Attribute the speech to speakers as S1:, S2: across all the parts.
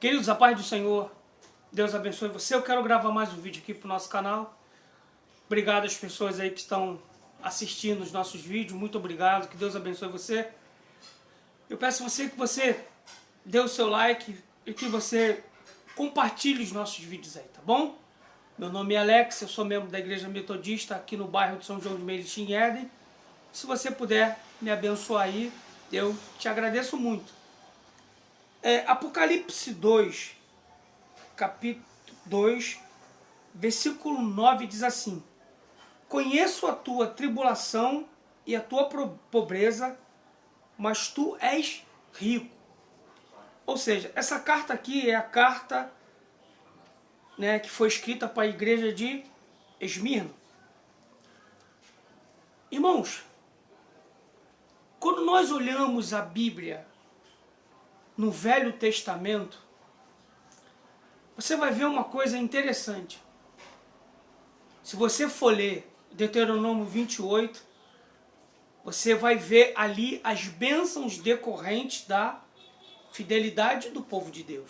S1: Queridos, a paz do Senhor, Deus abençoe você. Eu quero gravar mais um vídeo aqui para o nosso canal. Obrigado às pessoas aí que estão assistindo os nossos vídeos, muito obrigado, que Deus abençoe você. Eu peço a você que você dê o seu like e que você compartilhe os nossos vídeos aí, tá bom? Meu nome é Alex, eu sou membro da Igreja Metodista aqui no bairro de São João de Meriti, em Éden. Se você puder me abençoar aí, eu te agradeço muito. Apocalipse 2, capítulo 2, versículo 9 diz assim: conheço a tua tribulação e a tua pobreza, mas tu és rico. Ou seja, essa carta aqui é a carta, né, que foi escrita para a igreja de Esmirna. Irmãos, quando nós olhamos a Bíblia no Velho Testamento, você vai ver uma coisa interessante. Se você for ler Deuteronômio 28, você vai ver ali as bênçãos decorrentes da fidelidade do povo de Deus.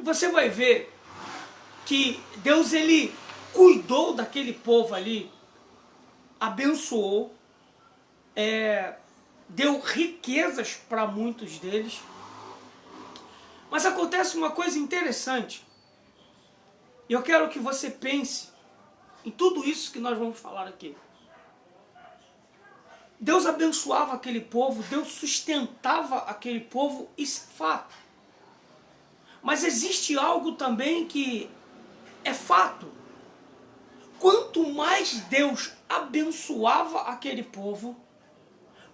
S1: E você vai ver que Deus, ele cuidou daquele povo ali, abençoou, deu riquezas para muitos deles. Mas acontece uma coisa interessante. E eu quero que você pense em tudo isso que nós vamos falar aqui. Deus abençoava aquele povo, Deus sustentava aquele povo, isso é fato. Mas existe algo também que é fato. Quanto mais Deus abençoava aquele povo,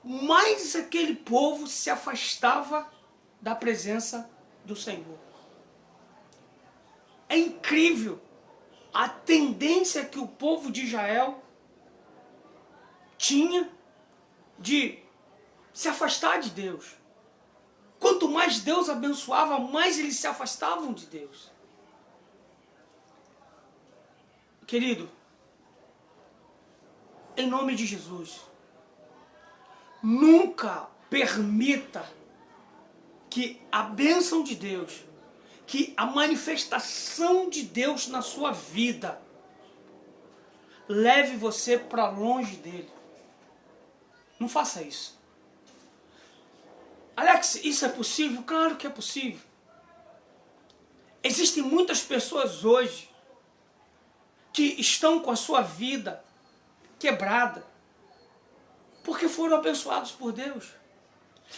S1: mais aquele povo se afastava da presença do Senhor. É incrível a tendência que o povo de Israel tinha de se afastar de Deus. Quanto mais Deus abençoava, mais eles se afastavam de Deus. Querido, em nome de Jesus, nunca permita que a bênção de Deus, que a manifestação de Deus na sua vida leve você para longe dele. Não faça isso. Alex, isso é possível? Claro que é possível. Existem muitas pessoas hoje que estão com a sua vida quebrada porque foram abençoados por Deus,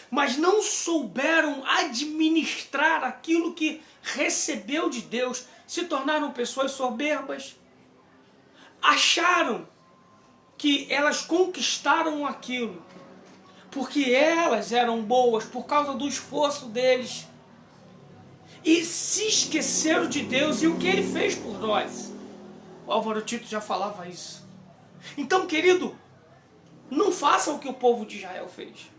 S1: mas não souberam administrar aquilo que recebeu de Deus, se tornaram pessoas soberbas, acharam que elas conquistaram aquilo porque elas eram boas, por causa do esforço deles, e se esqueceram de Deus e o que Ele fez por nós. O Álvaro Tito já falava isso. Então, querido, não faça o que o povo de Israel fez.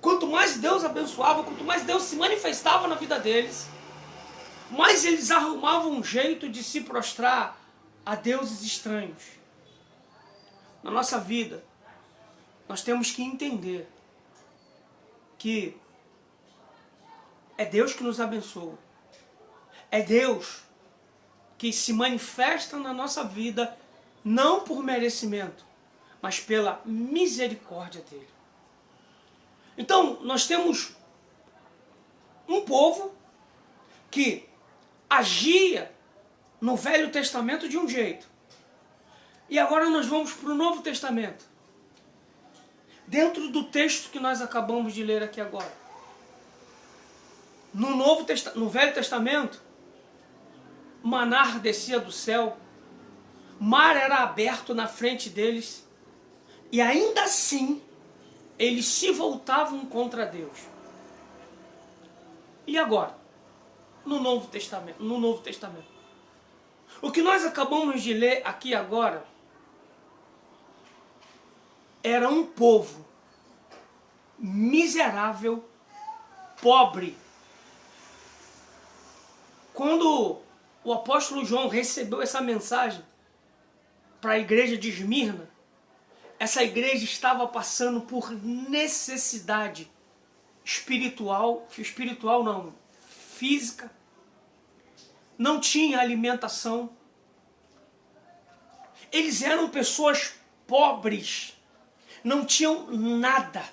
S1: Quanto mais Deus abençoava, quanto mais Deus se manifestava na vida deles, mais eles arrumavam um jeito de se prostrar a deuses estranhos. Na nossa vida, nós temos que entender que é Deus que nos abençoa. É Deus que se manifesta na nossa vida, não por merecimento, mas pela misericórdia dele. Então, nós temos um povo que agia no Velho Testamento de um jeito. E agora nós vamos para o Novo Testamento. Dentro do texto que nós acabamos de ler aqui agora. No Velho Testamento, maná descia do céu, mar era aberto na frente deles, e ainda assim eles se voltavam contra Deus. E agora? No Novo Testamento. O que nós acabamos de ler aqui agora era um povo miserável, pobre. Quando o apóstolo João recebeu essa mensagem para a igreja de Esmirna, essa igreja estava passando por necessidade. espiritual não, física, não tinha alimentação. Eles eram pessoas pobres, não tinham nada.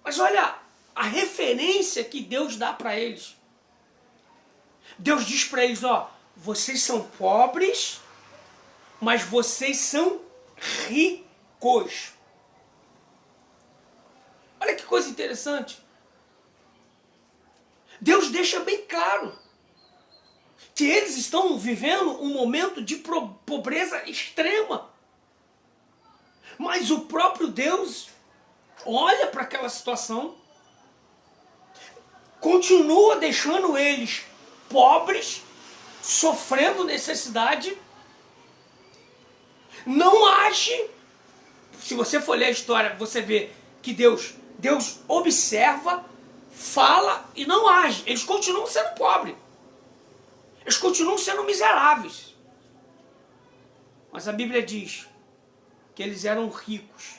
S1: Mas olha a referência que Deus dá para eles. Deus diz para eles, ó, vocês são pobres, mas vocês são ricos. Olha que coisa interessante. Deus deixa bem claro que eles estão vivendo um momento de pobreza extrema. Mas o próprio Deus olha para aquela situação, continua deixando eles pobres, sofrendo necessidade, não age. Se você for ler a história, você vê que Deus observa, fala e não age. Eles continuam sendo pobres. Eles continuam sendo miseráveis. Mas a Bíblia diz que eles eram ricos.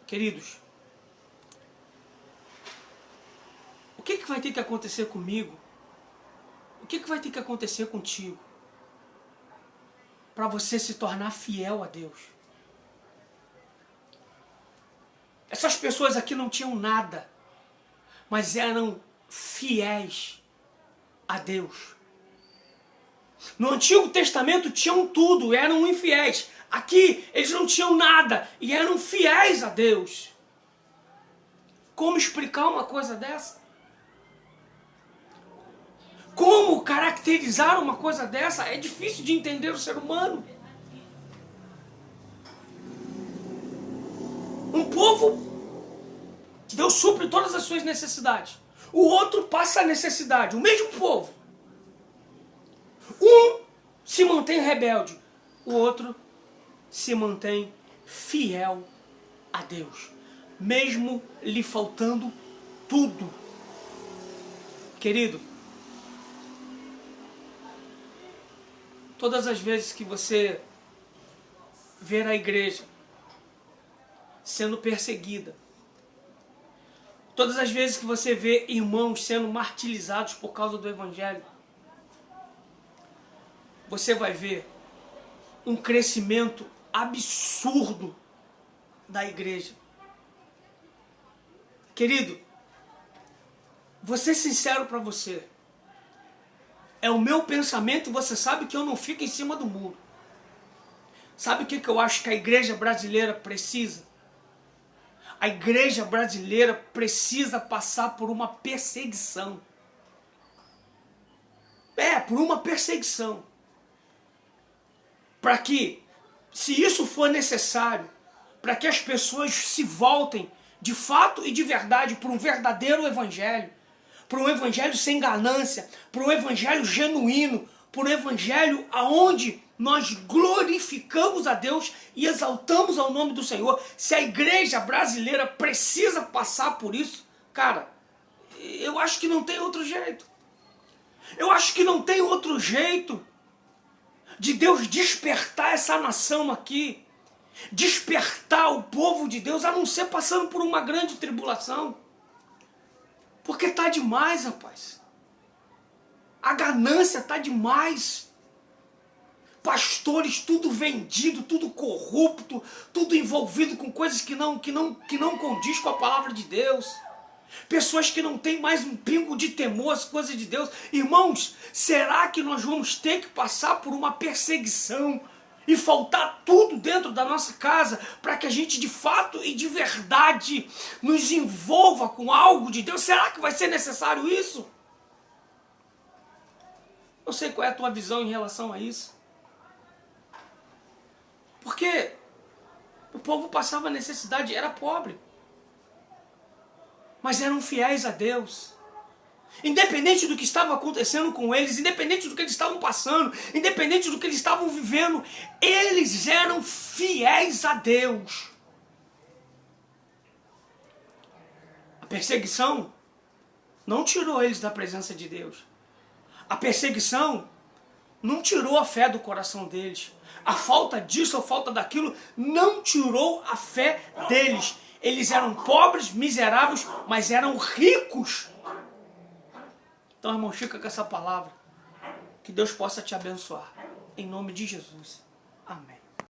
S1: Queridos, o que vai ter que acontecer comigo? O que vai ter que acontecer contigo para você se tornar fiel a Deus? Essas pessoas aqui não tinham nada, mas eram fiéis a Deus. No Antigo Testamento tinham tudo, eram infiéis. Aqui eles não tinham nada e eram fiéis a Deus. Como explicar uma coisa dessa? Como caracterizar uma coisa dessa? É difícil de entender o ser humano. Um povo, Deus supre todas as suas necessidades. O outro passa a necessidade. O mesmo povo. Um se mantém rebelde. O outro se mantém fiel a Deus. Mesmo lhe faltando tudo. Querido, todas as vezes que você ver a igreja sendo perseguida, todas as vezes que você vê irmãos sendo martirizados por causa do Evangelho, você vai ver um crescimento absurdo da igreja. Querido, vou ser sincero para você. É o meu pensamento e você sabe que eu não fico em cima do muro. Sabe o que eu acho que a igreja brasileira precisa? A igreja brasileira precisa passar por uma perseguição. Por uma perseguição. Para que, se isso for necessário, para que as pessoas se voltem de fato e de verdade para um verdadeiro evangelho, para um evangelho sem ganância, para um evangelho genuíno, para um evangelho aonde nós glorificamos a Deus e exaltamos ao nome do Senhor. Se a igreja brasileira precisa passar por isso, cara, eu acho que não tem outro jeito. Eu acho que não tem outro jeito de Deus despertar essa nação aqui, despertar o povo de Deus, a não ser passando por uma grande tribulação. Porque tá demais, rapaz. A ganância tá demais. Pastores tudo vendido, tudo corrupto, tudo envolvido com coisas que não condiz com a palavra de Deus. Pessoas que não têm mais um pingo de temor às coisas de Deus. Irmãos, será que nós vamos ter que passar por uma perseguição e faltar tudo dentro da nossa casa para que a gente de fato e de verdade nos envolva com algo de Deus? Será que vai ser necessário isso? Não sei qual é a tua visão em relação a isso. Porque o povo passava necessidade, era pobre. Mas eram fiéis a Deus. Independente do que estava acontecendo com eles, independente do que eles estavam passando, independente do que eles estavam vivendo, eles eram fiéis a Deus. A perseguição não tirou eles da presença de Deus. A perseguição não tirou a fé do coração deles. A falta disso, a falta daquilo, não tirou a fé deles. Eles eram pobres, miseráveis, mas eram ricos. Então, irmão, fica com essa palavra. Que Deus possa te abençoar. Em nome de Jesus. Amém.